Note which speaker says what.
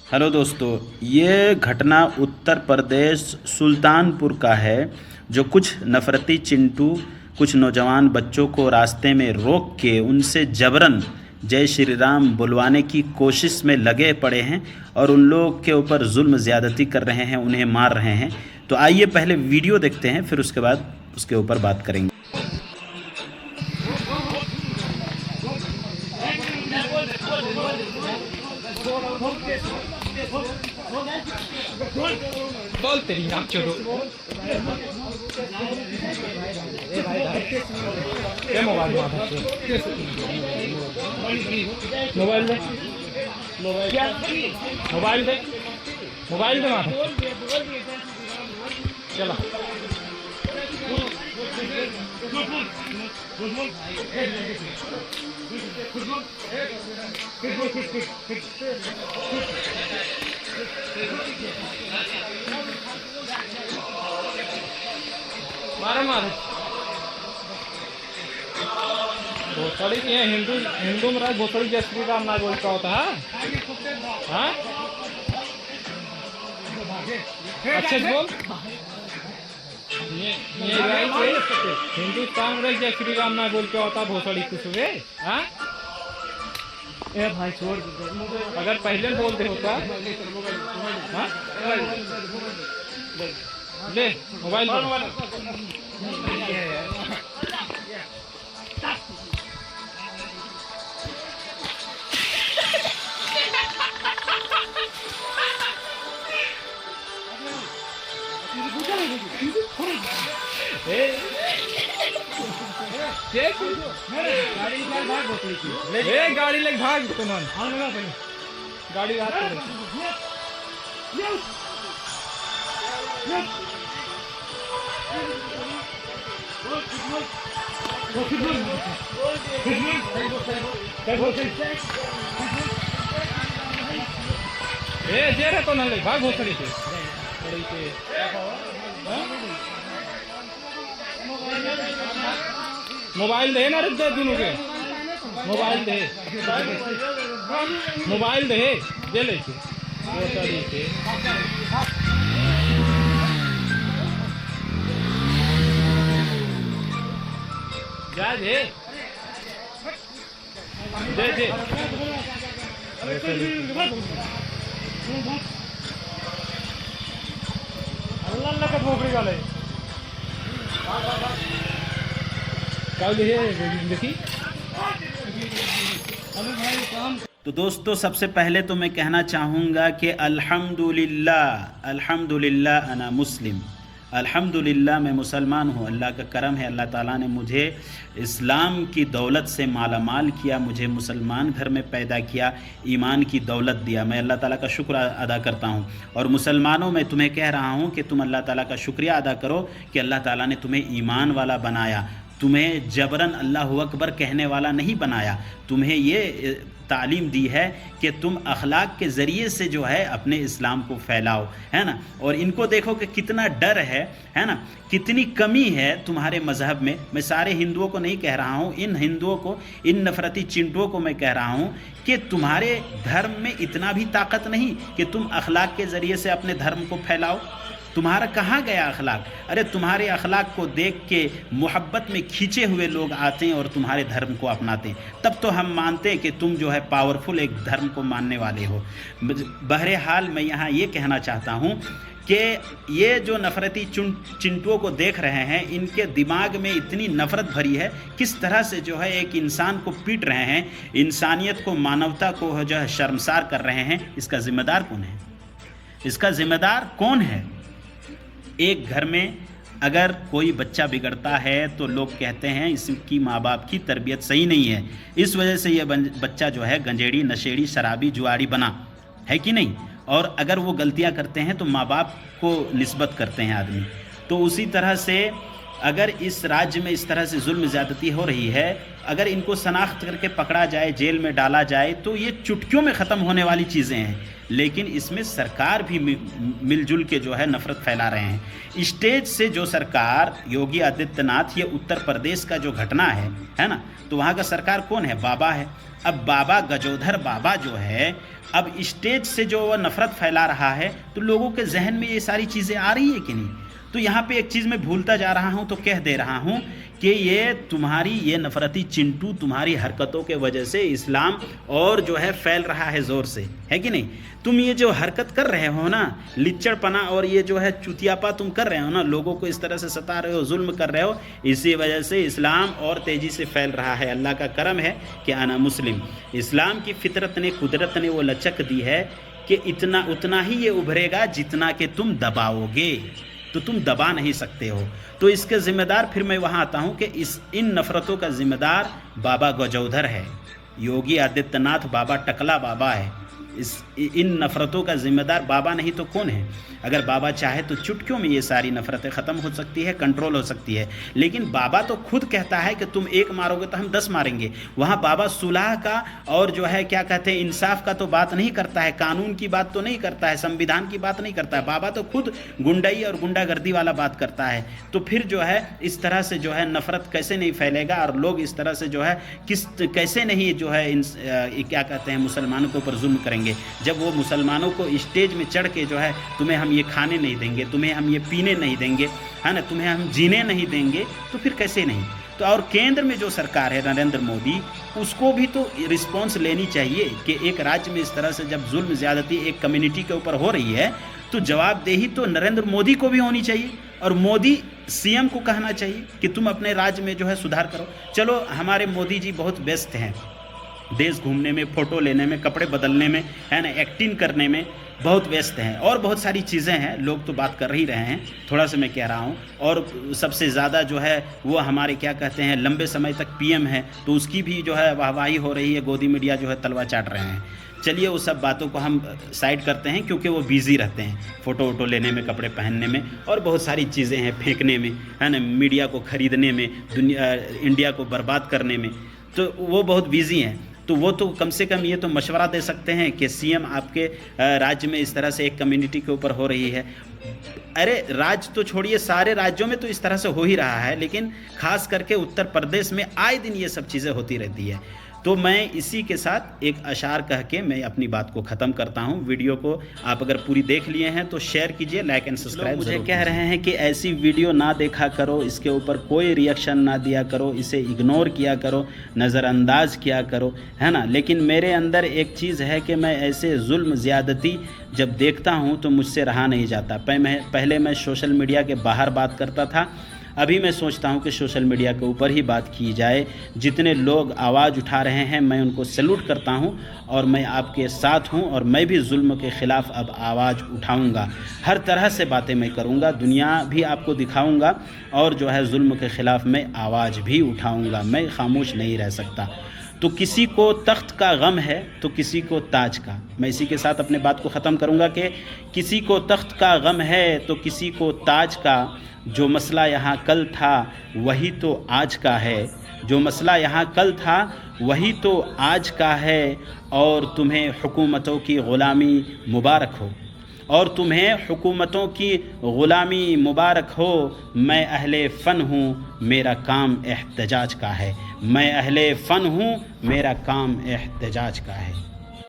Speaker 1: Hello दोस्तों, ये घटना उत्तर प्रदेश सुल्तानपुर का है। जो कुछ नफरती चिंटू कुछ नौजवान बच्चों को रास्ते में रोक के उनसे जबरन जय श्री राम बुलवाने की कोशिश में लगे पड़े हैं और उन लोग के ऊपर जुल्म ज़्यादती कर रहे हैं, उन्हें मार रहे हैं। तो आइए पहले वीडियो देखते हैं, फिर उसके बाद उसके ऊपर बात करेंगे।
Speaker 2: बोल तेरी नाक चोदो क्या मोबाइल मोबाइल दे मोबाइल दे मोबाइल दे माथा चला मारो मारो भोसड़ी ये हिंदू में भोसड़ी जय श्री राम ना बोलता होता है। हाँ अच्छे से बोल। ये हिंदुस्तान में जय श्री राम ना बोल के होता भोसड़ी कुछ वे। हाँ ए भाई छोड़ अगर पहले बोलते होता। हाँ ले मोबाइल गाड़ी लेके भाग तुम गाड़ी हाथ जे रे तो ले भाग भोसड़ी से मोबाइल दे ना रुक दोनों के मोबाइल दे ले जा दे अल्लाह का भोपड़ी वाले
Speaker 1: तो दोस्तों, सबसे पहले तो मैं कहना चाहूँगा कि अल्हम्दुलिल्लाह अल्हम्दुलिल्लाह अना मुस्लिम। अल्हम्दुलिल्लाह मैं मुसलमान हूँ। अल्लाह का करम है, अल्लाह ताला ने मुझे इस्लाम की दौलत से माला माल किया, मुझे मुसलमान घर में पैदा किया, ईमान की दौलत दिया। मैं अल्लाह ताला का शुक्र अदा करता हूँ। और मुसलमानों मैं तुम्हें कह रहा हूँ कि तुम अल्लाह ताला का शुक्रिया अदा करो कि अल्लाह ताला ने तुम्हें ईमान वाला बनाया, तुम्हें जबरन अल्लाहु अकबर कहने वाला नहीं बनाया। तुम्हें ये तालीम दी है कि तुम अखलाक के ज़रिए से जो है अपने इस्लाम को फैलाओ, है ना। और इनको देखो कि कितना डर है ना, कितनी कमी है तुम्हारे मज़हब में। मैं सारे हिंदुओं को नहीं कह रहा हूँ, इन हिंदुओं को, इन नफ़रती चिंटुओं को मैं कह रहा हूँ कि तुम्हारे धर्म में इतना भी ताकत नहीं कि तुम अखलाक के ज़रिए से अपने धर्म को फैलाओ। तुम्हारा कहाँ गया अखलाक? अरे तुम्हारे अखलाक को देख के मोहब्बत में खींचे हुए लोग आते हैं और तुम्हारे धर्म को अपनाते हैं, तब तो हम मानते हैं कि तुम जो है पावरफुल एक धर्म को मानने वाले हो। बहरहाल मैं यहाँ ये कहना चाहता हूँ कि ये जो नफ़रती चिंटुओं को देख रहे हैं, इनके दिमाग में इतनी नफ़रत भरी है, किस तरह से जो है एक इंसान को पीट रहे हैं, इंसानियत को, मानवता को जो है शर्मसार कर रहे हैं। इसका ज़िम्मेदार कौन है? इसका ज़िम्मेदार कौन है? एक घर में अगर कोई बच्चा बिगड़ता है तो लोग कहते हैं इसकी माँ बाप की तरबियत सही नहीं है, इस वजह से ये बच्चा जो है गंजेड़ी, नशेड़ी, शराबी, जुआरी बना है कि नहीं। और अगर वो गलतियाँ करते हैं तो माँ बाप को निस्बत करते हैं आदमी। तो उसी तरह से अगर इस राज्य में इस तरह से जुल्म ज़्यादती हो रही है अगर इनको शनाख्त करके पकड़ा जाए, जेल में डाला जाए, तो ये चुटकियों में ख़त्म होने वाली चीज़ें हैं। लेकिन इसमें सरकार भी मिलजुल के जो है नफ़रत फैला रहे हैं। स्टेज से जो सरकार योगी आदित्यनाथ, ये उत्तर प्रदेश का जो घटना है ना, तो वहाँ का सरकार कौन है? बाबा है। अब बाबा गजोधर बाबा जो है, अब स्टेज से जो वह नफ़रत फैला रहा है, तो लोगों के जहन में ये सारी चीज़ें आ रही है कि नहीं? तो यहाँ पे एक चीज़ मैं भूलता जा रहा हूँ, तो कह दे रहा हूँ कि ये तुम्हारी ये नफ़रती चिंटू, तुम्हारी हरकतों के वजह से इस्लाम और जो है फैल रहा है ज़ोर से, है कि नहीं? तुम ये जो हरकत कर रहे हो ना, लिच्चड़पना और ये जो है चुतियापा तुम कर रहे हो ना, लोगों को इस तरह से सता रहे हो, जुल्म कर रहे हो, इसी वजह से इस्लाम और तेज़ी से फैल रहा है। अल्लाह का करम है कि आना मुस्लिम, इस्लाम की फितरत ने, कुदरत ने वो लचक दी है कि इतना उतना ही ये उभरेगा जितना कि तुम दबाओगे, तो तुम दबा नहीं सकते हो। तो इसके ज़िम्मेदार फिर मैं वहाँ आता हूँ कि इन नफ़रतों का ज़िम्मेदार बाबा गजोधर है, योगी आदित्यनाथ बाबा टकला बाबा है। इन नफ़रतों का ज़िम्मेदार बाबा नहीं तो कौन है? अगर बाबा चाहे तो चुटकियों में ये सारी नफ़रतें ख़त्म हो सकती है, कंट्रोल हो सकती है। लेकिन बाबा तो खुद कहता है कि तुम एक मारोगे तो हम 10 मारेंगे। वहाँ बाबा सुलह का और जो है क्या कहते हैं इंसाफ का तो बात नहीं करता है, कानून की बात तो नहीं करता है, संविधान की बात नहीं करता है। बाबा तो खुद गुंडाई और गुंडागर्दी वाला बात करता है। तो फिर जो है इस तरह से जो है नफ़रत कैसे नहीं फैलेगा, और लोग इस तरह से जो है कैसे नहीं जो है क्या कहते हैं मुसलमानों के ऊपर जुल्म करेंगे, जब वो मुसलमानों को स्टेज में चढ़ के जो है तुम्हें हम ये खाने नहीं देंगे, तुम्हें हम ये पीने नहीं देंगे, है ना, तुम्हें हम जीने नहीं देंगे, तो फिर कैसे नहीं? तो और केंद्र में जो सरकार है नरेंद्र मोदी, उसको भी तो रिस्पॉन्स लेनी चाहिए कि एक राज्य में इस तरह से जब जुल्म ज़्यादती एक कम्युनिटी के ऊपर हो रही है, तो जवाबदेही तो नरेंद्र मोदी को भी होनी चाहिए, और मोदी सीएम को कहना चाहिए कि तुम अपने राज्य में जो है सुधार करो। चलो हमारे मोदी जी बहुत व्यस्त हैं, देश घूमने में, फ़ोटो लेने में, कपड़े बदलने में, है ना, एक्टिंग करने में बहुत व्यस्त हैं, और बहुत सारी चीज़ें हैं, लोग तो बात कर ही रहे हैं, थोड़ा सा मैं कह रहा हूँ। और सबसे ज़्यादा जो है वो हमारे क्या कहते हैं लंबे समय तक पीएम है, तो उसकी भी जो है वाहवाही हो रही है, गोदी मीडिया जो है तलवा चाट रहे हैं। चलिए उस सब बातों को हम साइड करते हैं, क्योंकि वो बिज़ी रहते हैं फ़ोटो वोटो लेने में, कपड़े पहनने में, और बहुत सारी चीज़ें हैं फेंकने में, है ना, मीडिया को ख़रीदने में, इंडिया को बर्बाद करने में, तो वो बहुत बिज़ी हैं। तो वो तो कम से कम ये तो मशवरा दे सकते हैं कि सीएम आपके राज्य में इस तरह से एक कम्युनिटी के ऊपर हो रही है। अरे राज्य तो छोड़िए, सारे राज्यों में तो इस तरह से हो ही रहा है, लेकिन खास करके उत्तर प्रदेश में आए दिन ये सब चीज़ें होती रहती है। तो मैं इसी के साथ एक अशार कह के मैं अपनी बात को ख़त्म करता हूँ। वीडियो को आप अगर पूरी देख लिए हैं तो शेयर कीजिए, लाइक एंड सब्सक्राइब। मुझे कह रहे हैं कि ऐसी वीडियो ना देखा करो, इसके ऊपर कोई रिएक्शन ना दिया करो, इसे इग्नोर किया करो, नज़रअंदाज किया करो, है ना। लेकिन मेरे अंदर एक चीज़ है कि मैं ऐसे जुल्म ज़्यादती जब देखता हूँ तो मुझसे रहा नहीं जाता। पहले मैं सोशल मीडिया के बाहर बात करता था, अभी मैं सोचता हूं कि सोशल मीडिया के ऊपर ही बात की जाए। जितने लोग आवाज़ उठा रहे हैं मैं उनको सैल्यूट करता हूं, और मैं आपके साथ हूं, और मैं भी जुल्म के ख़िलाफ़ अब आवाज़ उठाऊंगा। हर तरह से बातें मैं करूंगा, दुनिया भी आपको दिखाऊंगा, और जो है जुल्म के ख़िलाफ़ मैं आवाज़ भी उठाऊंगा। मैं खामोश नहीं रह सकता। तो किसी को तख्त का गम है तो किसी को ताज का। मैं इसी के साथ अपने बात को ख़त्म करूंगा कि किसी को तख्त का गम है तो किसी को ताज का। जो मसला यहाँ कल था वही तो आज का है, जो मसला यहाँ कल था वही तो आज का है। और तुम्हें हुकूमतों की ग़ुलामी मुबारक हो, और तुम्हें हुकूमतों की ग़ुलामी मुबारक हो। मैं अहले फ़न हूँ, मेरा काम एहतजाज का है। मैं अहले फ़न हूँ, मेरा काम एहतजाज का है।